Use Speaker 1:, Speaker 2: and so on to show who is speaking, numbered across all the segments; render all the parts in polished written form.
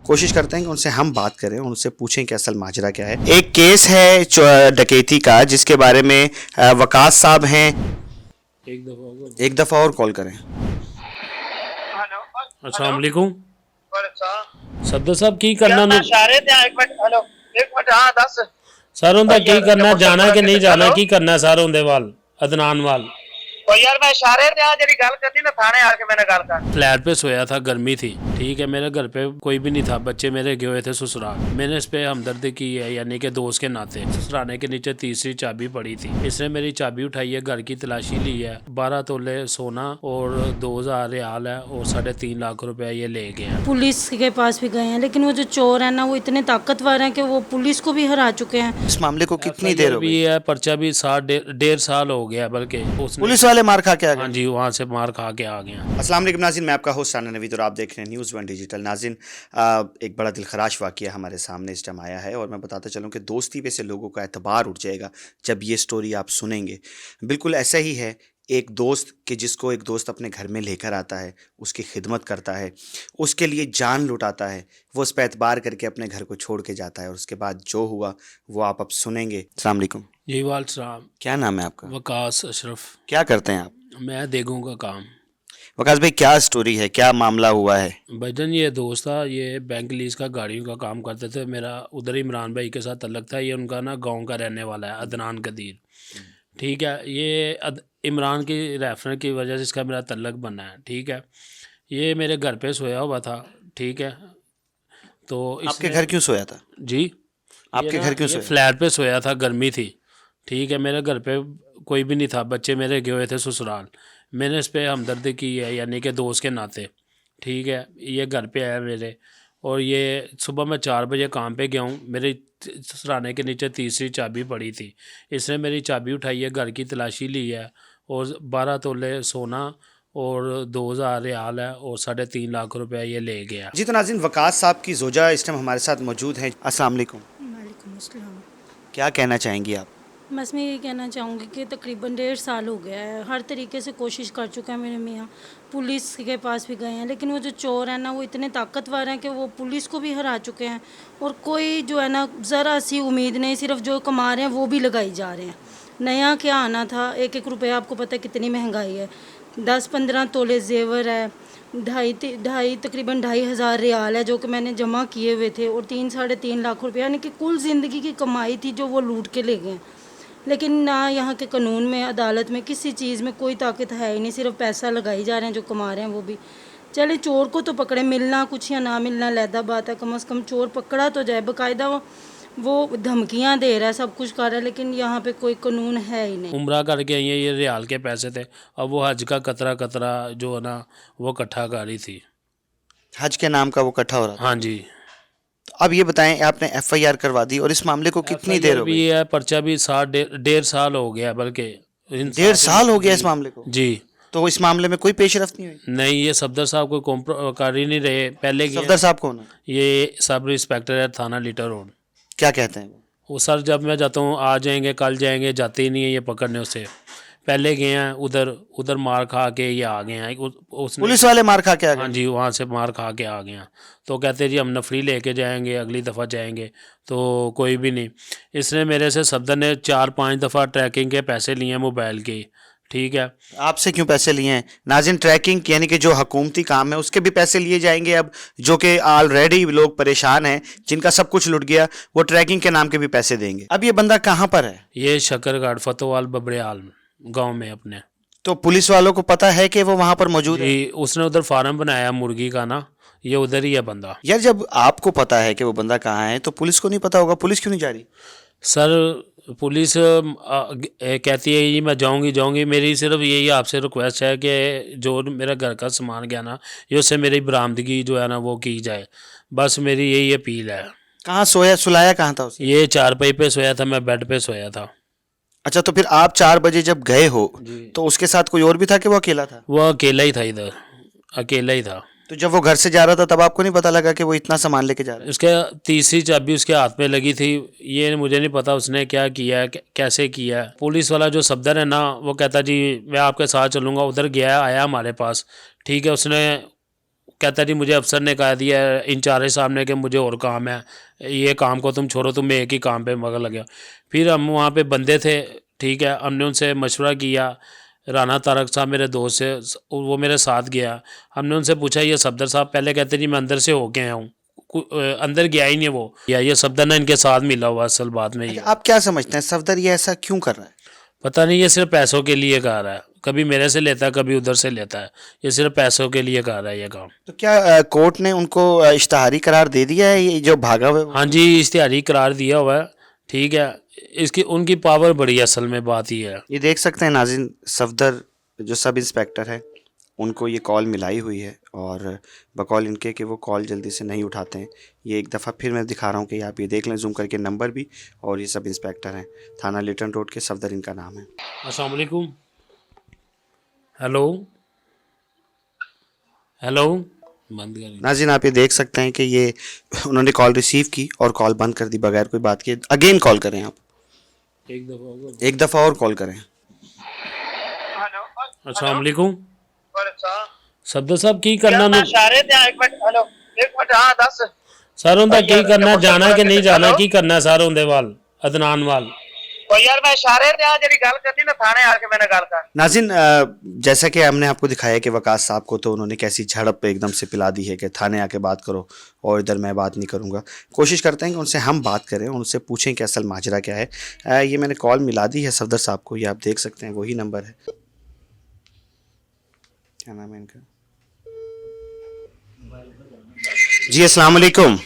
Speaker 1: कोशिश करते हैं कि उनसे हम बात करें, उनसे पूछें कि असल माजरा क्या है। एक केस है डकैती का जिसके बारे में वकास साहब हैं। एक दफ़ा और कॉल करें।
Speaker 2: हेलो
Speaker 3: अस्सलाम वालेकुम
Speaker 2: वालेकुम
Speaker 3: सदर साहब की
Speaker 2: यार
Speaker 3: करना
Speaker 2: मैं इशारे ते एक मिनट हेलो एक मिनट हाँ दस
Speaker 3: सर हुंदा की करना जाना कि नहीं जाना
Speaker 2: हेलो
Speaker 3: की करना सर हुंदे वाल अदनान वाल
Speaker 2: ओ यार मैं इशारे ते जेडी गल करनी ना थाने आके मैंने गल कर
Speaker 3: फ्लैट पे सोया था, गर्मी थी, ठीक है। मेरे घर पे कोई भी नहीं था, बच्चे मेरे गए हुए थे ससुराल। मैंने इस पे हमदर्दी की है, यानी कि दोस्त के नाते। ससुराने के नीचे तीसरी चाबी पड़ी थी, इसने मेरी चाबी उठाई है, घर की तलाशी ली है। 12 तोले सोना और 2000 रियाल है और 3.5 लाख रुपए ये ले गए हैं।
Speaker 4: पुलिस के पास भी गए हैं, लेकिन वो जो चोर है ना वो इतने ताकतवर हैं कि वो पुलिस को भी हरा चुके हैं।
Speaker 1: इस मामले को कितनी देर हो
Speaker 3: भी
Speaker 1: गई?
Speaker 3: है, पर्चा भी 1.5 साल हो गया, बल्कि उसने
Speaker 1: पुलिस वाले मार खा के आ
Speaker 3: हाँ
Speaker 1: गए?
Speaker 3: जी, वहाँ से मार खा के आ गया।
Speaker 1: अस्सलाम वालेकुम नाज़रीन, मैं आपका होस्ट साना नवीद और आप देख रहे हैं न्यूज़ वन डिजिटल। नाज़रीन, एक बड़ा दिलखराश वाक़या हमारे सामने इस टाइम आया है और मैं बताता चलूँ कि दोस्ती पे से लोगों का एतबार उठ जाएगा जब ये स्टोरी आप सुनेंगे। बिल्कुल ऐसा ही है, एक दोस्त कि जिसको एक दोस्त अपने घर में लेकर आता है, उसकी खिदमत करता है, उसके लिए जान लुटाता है, वो उस पर एतबार करके अपने घर को छोड़ के जाता है और उसके बाद जो हुआ वो आप अब सुनेंगे। अस्सलाम वालेकुम।
Speaker 3: जी वाल सलाम।
Speaker 1: क्या नाम है आपका?
Speaker 3: वकास अशरफ।
Speaker 1: क्या करते हैं आप?
Speaker 3: मैं देगों का काम।
Speaker 1: वकास भाई, क्या स्टोरी है, क्या मामला हुआ है?
Speaker 3: भजन ये दोस्त था, ये बैंक लीज का गाड़ियों का काम करते थे। मेरा उधर इमरान भाई के साथ तल्लक था। ये उनका ना गांव का रहने वाला है, अदनान कदीर, ठीक है। ये इमरान की रेफरेंस की वजह से इसका मेरा तल्लक बना है, ठीक है। ये मेरे घर पे सोया हुआ था, ठीक है। तो
Speaker 1: आपके घर क्यों सोया था?
Speaker 3: जी,
Speaker 1: आपके घर क्यों सोया?
Speaker 3: फ्लैट पे सोया था, गर्मी थी, ठीक है। मेरे घर पे कोई भी नहीं था, बच्चे मेरे गए हुए थे ससुराल। मैंने इस पे हमदर्दी की है, यानी कि दोस्त के नाते, ठीक है। ये घर पे आया मेरे, और ये सुबह मैं 4 बजे काम पे गया हूँ। मेरे ससुराने के नीचे तीसरी चाबी पड़ी थी, इसने मेरी चाबी उठाई है, घर की तलाशी ली है और 12 तोले सोना और 2000 रियाल है और 3.5 लाख रुपए ये ले गया।
Speaker 1: जी तो नाज़रीन, वकास साहब की जोजा इस टाइम हमारे साथ मौजूद हैं। अस्सलाम वालेकुम।
Speaker 4: वालेकुम अस्सलाम।
Speaker 1: क्या कहना चाहेंगी आप?
Speaker 4: बस मैं ये कहना चाहूँगी कि तकरीबन 1.5 साल हो गया है, हर तरीके से कोशिश कर चुका है मेरे मियाँ। पुलिस के पास भी गए हैं, लेकिन वो जो चोर है ना वो इतने ताकतवर हैं कि वो पुलिस को भी हरा चुके हैं। और कोई जो है ना ज़रा सी उम्मीद नहीं, सिर्फ जो कमा रहे हैं वो भी लगाई जा रहे हैं। नया क्या आना था, एक एक रुपया आपको पता है कितनी महंगाई है। 10-15 तोले जेवर है, ढाई तकरीबन 2,500 रियाल है जो कि मैंने जमा किए हुए थे, और 3-3.5 लाख रुपया, यानी कि कुल ज़िंदगी की कमाई थी जो वो लूट के ले गए। लेकिन ना यहाँ के कानून में, अदालत में, किसी चीज़ में कोई ताकत है ही नहीं, सिर्फ पैसा लगाई जा रहे हैं जो कमा रहे हैं वो भी। चले चोर को तो पकड़े, मिलना कुछ या ना मिलना लहदा बात है, कम से कम चोर पकड़ा तो जाए। बाकायदा वो धमकियाँ दे रहा है, सब कुछ कर रहा है, लेकिन यहाँ पे कोई कानून है ही नहीं।
Speaker 3: उम्रा करके आई है, ये रियाल के पैसे थे। अब वो हज का कतरा कतरा जो है ना वो इकट्ठा कर रही थी।
Speaker 1: हज के नाम का वो इकट्ठा हो रहा था।
Speaker 3: हाँ जी।
Speaker 1: तो अब ये बताएं, आपने एफआईआर करवा दी और इस मामले को कितनी देर हो
Speaker 3: भी
Speaker 1: गई?
Speaker 3: है, पर्चा भी 1.5 साल हो गया, बल्कि
Speaker 1: 1.5 साल हो गया इस मामले को?
Speaker 3: जी।
Speaker 1: तो इस मामले में कोई पेशरफ्त नहीं हुई?
Speaker 3: नहीं, ये सफदर साहब कोई कर ही नहीं रहे। पहले
Speaker 1: सफदर साहब कौन है?
Speaker 3: ये सब इंस्पेक्टर है थाना लीटर रोड।
Speaker 1: क्या कहते हैं
Speaker 3: वो सर जब मैं जाता हूँ आ जाएंगे, कल जाएंगे, जाते ही नहीं है ये पकड़ने। उससे पहले गए हैं उधर, उधर मार खा के ये आ गए हैं। उसने
Speaker 1: पुलिस वाले मार खा के आ
Speaker 3: हाँ
Speaker 1: गए?
Speaker 3: जी, वहाँ से मार खा के आ गए हैं। तो कहते जी हम नफरी लेके जाएंगे, अगली दफ़ा जाएंगे। तो कोई भी नहीं। इसने मेरे से सफदर ने 4-5 दफ़ा ट्रैकिंग के पैसे लिए हैं मोबाइल के, ठीक है।
Speaker 1: आपसे क्यों पैसे लिए हैं नाज़रीन? ट्रैकिंग यानी कि जो हुकूमती काम है उसके भी पैसे लिए जाएंगे अब, जो कि ऑलरेडी लोग परेशान हैं, जिनका सब कुछ लुट गया, वो ट्रैकिंग के नाम के भी पैसे देंगे। अब ये बंदा कहाँ पर है?
Speaker 3: ये शकरगढ़ फतोवाल बबड़ियाल गांव में अपने।
Speaker 1: तो पुलिस वालों को पता है कि वो वहाँ पर मौजूद है?
Speaker 3: जी, उसने उधर फार्म बनाया मुर्गी का ना, ये उधर ही है बंदा।
Speaker 1: यार, जब आपको पता है कि वो बंदा कहाँ है तो पुलिस को नहीं पता होगा? पुलिस क्यों नहीं जा रही?
Speaker 3: सर पुलिस कहती है जी मैं जाऊंगी। मेरी सिर्फ यही आपसे रिक्वेस्ट है कि जो मेरा घर का सामान गया ना, ये उससे मेरी बरामदगी जो है ना वो की जाए। बस मेरी यही अपील है।
Speaker 1: कहाँ सोया, सुलाया कहाँ था उसे?
Speaker 3: ये चारपाई पे सोया था, मैं बेड पे सोया था।
Speaker 1: अच्छा, तो फिर आप 4 बजे जब गए हो तो उसके साथ कोई और भी था कि वो अकेला था?
Speaker 3: वो अकेला ही था, इधर अकेला ही था।
Speaker 1: तो जब वो घर से जा रहा था तब आपको नहीं पता लगा कि वो इतना सामान लेके जा रहा है?
Speaker 3: उसके तीसरी चाबी उसके हाथ में लगी थी। ये मुझे नहीं पता उसने क्या किया है, कैसे किया है। पुलिस वाला जो सफदर है ना, वो कहता जी मैं आपके साथ चलूँगा। उधर गया, आया हमारे पास, ठीक है। उसने कहता जी मुझे अफसर ने कह दिया है, इंचार्ज साहब ने, कि मुझे और काम है, ये काम को तुम छोड़ो, तुम एक ही काम पे मगर लगे हो। फिर हम वहाँ पे बंदे थे, ठीक है, हमने उनसे मशवरा किया, राना तारक साहब मेरे दोस्त से, वो मेरे साथ गया। हमने उनसे पूछा ये सफदर साहब, पहले कहते जी मैं अंदर से होके आया हूँ, अंदर गया ही नहीं वो, या ये सफदर ना इनके साथ मिला हुआ असल बात में ये।
Speaker 1: अच्छा, आप क्या समझते हैं सफदर ये ऐसा क्यों कर रहा है?
Speaker 3: पता नहीं, ये सिर्फ पैसों के लिए कर रहा है, कभी मेरे से लेता है कभी उधर से लेता है, ये सिर्फ पैसों के लिए कर रहा है ये काम।
Speaker 1: तो क्या कोर्ट ने उनको इश्तिहारी करार दे दिया है ये जो भागा हुआ है?
Speaker 3: हाँ जी, इश्तिहारी करार दिया हुआ है, ठीक है, इसकी उनकी पावर बड़ी है, असल में बात ही है।
Speaker 1: ये देख सकते हैं नाज़रीन, सफदर जो सब इंस्पेक्टर है उनको ये कॉल मिलाई हुई है और बकौल इनके कि वो कॉल जल्दी से नहीं उठाते हैं। ये एक दफ़ा फिर मैं दिखा रहा हूँ कि आप ये देख लें जूम करके नंबर भी, और ये सब इंस्पेक्टर हैं, थाना लिटन रोड के, सफदर इनका नाम है।
Speaker 3: अस्सलाम वालेकुम। हेलो हेलो, बंद कर।
Speaker 1: नाज़रीन आप ये देख सकते हैं कि ये उन्होंने कॉल रिसीव की और कॉल बंद कर दी बगैर कोई बात किए। अगेन कॉल करें आप,
Speaker 3: एक दफ़ा होगा।
Speaker 1: एक दफ़ा और कॉल करें।
Speaker 2: हेलो
Speaker 3: अस्सलाम वालेकुम।
Speaker 2: अच्छा
Speaker 3: सफदर साहब की करना
Speaker 2: मैं
Speaker 3: नु
Speaker 2: इशारे ते एक मिनट हेलो एक मिनट हाँ दस
Speaker 3: सर उनका की करना, जाना कि नहीं जाना,
Speaker 2: हेलो?
Speaker 3: की करना सर उनदे वाल अदनान वाल।
Speaker 2: तो यार मैं इशारे ते जेडी गल करनी ना थाने आके मैंने गल कर
Speaker 1: नाज़रीन जैसा कि हमने आपको दिखाया कि वकास साहब को तो उन्होंने कैसी झड़प एकदम से पिला दी है कि थाने आके बात करो और इधर मैं बात नहीं करूँगा। कोशिश करते हैं कि उनसे हम बात करें, उनसे पूछें कि असल माजरा क्या है। ये मैंने कॉल मिला दी है सफदर साहब को, ये आप देख सकते हैं वही नंबर है। क्या नाम है इनका? जी अस्सलाम वालेकुम।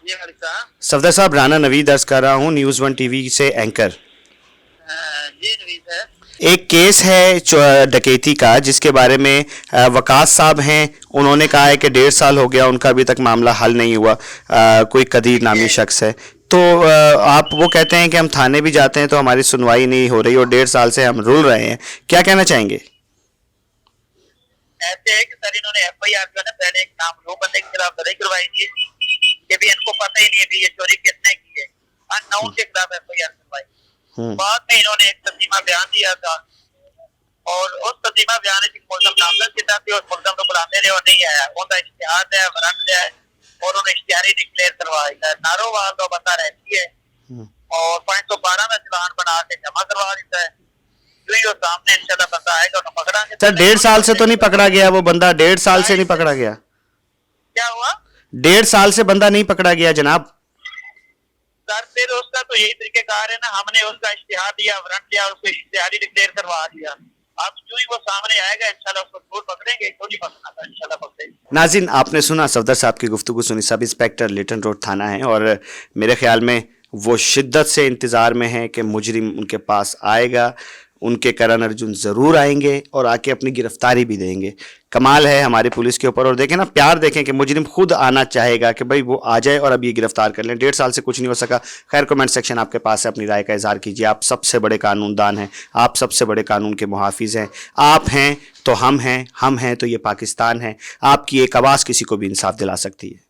Speaker 2: ये हरिसा
Speaker 1: सफदर साहब, राना नवीद अर्ज कर रहा हूँ, न्यूज़ 1 टीवी से एंकर।
Speaker 2: जी नवीद है
Speaker 1: एक केस है डकैती का जिसके बारे में वकास साहब हैं, उन्होंने कहा है कि 1.5 साल हो गया, उनका अभी तक मामला हल नहीं हुआ। कोई कदीर नामी शख्स है, तो आप वो कहते हैं कि हम थाने भी जाते हैं तो हमारी सुनवाई नहीं हो रही और 1.5 साल से हम रुल रहे हैं, क्या कहना चाहेंगे?
Speaker 2: ऐसे है कि सर इन्होंने एफआईआर जो है ना पहले एक नामलूम बंदे के खिलाफ दर्ज करवाई थी कि भी इनको पता ही नहीं है भी ये चोरी किसने की है, अननाउन के खिलाफ एफआईआर करवाई। बाद में इन्होंने एक तस्लीमा बयान दिया था और उस तस्लीमा बयान में मुल्ज़म नामजद किया था और मुल्ज़म को बुलाते रहे और नहीं आया, उनका इश्तिहार है वारंट है और उन्हें इश्तिहारी डिक्लेयर करवाया। नारोवाल तो बंदा रहती है और 512 में चालान बना के जमा करवा देता है। जो ही वो सामने इंशाल्लाह बंदा आएगा तो पकड़ांगे।
Speaker 1: सर 1.5 साल से तो नहीं पकड़ा गया वो बंदा? 1.5 साल से नहीं पकड़ा गया?
Speaker 2: क्या हुआ
Speaker 1: 1.5 साल से बंदा नहीं पकड़ा गया जनाब?
Speaker 2: सर फिर उसका तो यही तरीकेकार है ना, हमने उसका इश्तिहार दिया, वारंट दिया, उसको इश्तिहारी डिक्लेयर करवा दिया। अब जो ही वो सामने आएगा इंशाल्लाह उसको जरूर पकड़ेंगे, क्यों नहीं पकड़ना था, इंशाल्लाह पकड़ेंगे।
Speaker 1: नाज़रीन आपने सुना सफदर साहब की गुफ्तगू सुनी, सब इंस्पेक्टर लिटन रोड थाना है और मेरे ख्याल में वो शिद्दत से इंतज़ार में हैं कि मुजरिम उनके पास आएगा, उनके करण अर्जुन ज़रूर आएंगे और आके अपनी गिरफ्तारी भी देंगे। कमाल है हमारी पुलिस के ऊपर, और देखें ना प्यार देखें कि मुजरिम खुद आना चाहेगा कि भाई वो आ जाए और अब ये गिरफ्तार कर लें। 1.5 साल से कुछ नहीं हो सका। खैर कमेंट सेक्शन आपके पास है, अपनी राय का इजहार कीजिए। आप सबसे बड़े कानूनदान हैं, आप सबसे बड़े कानून के मुहाफिज हैं। आप हैं तो हम हैं तो ये पाकिस्तान है। आपकी एक आवाज़ किसी को भी इंसाफ दिला सकती है।